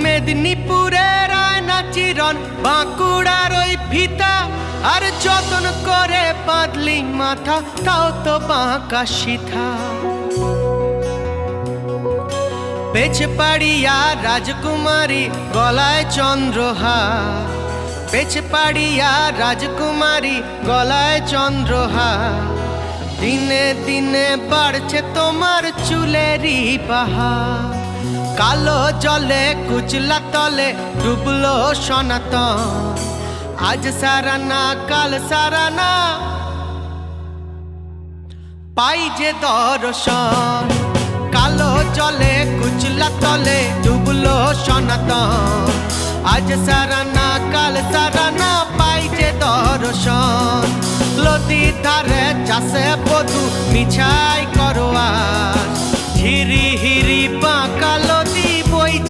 মেদিনীপুরের আয়না চিরন, বাঁকুড়ার ওই ফিতা, আর যতন করে বাঁধলি মাথা, তাও তো বাঁকা সিথা। পেছপাড়িয়া রাজকুমারী, গলায় চন্দ্রহার, পেছপাড়িয়া রাজকুমারী, গলায় চন্দ্রহার। দিনে দিনে বাড়ছে তোমার চুলেরই বাহার। কালো জলে কুচলা তলে ডুবলো সনাতন, আজ সারানা কাল সারানা পাই যে দর্শন। কালো জলে কুচলা তলে ডুবলো সনাতন, আজ সারানা কাল সারানা পাই যে দর্শন। নদীর ধারে চাষে বধু মিছাই করো আজ, হিরি হিরি বাঁকা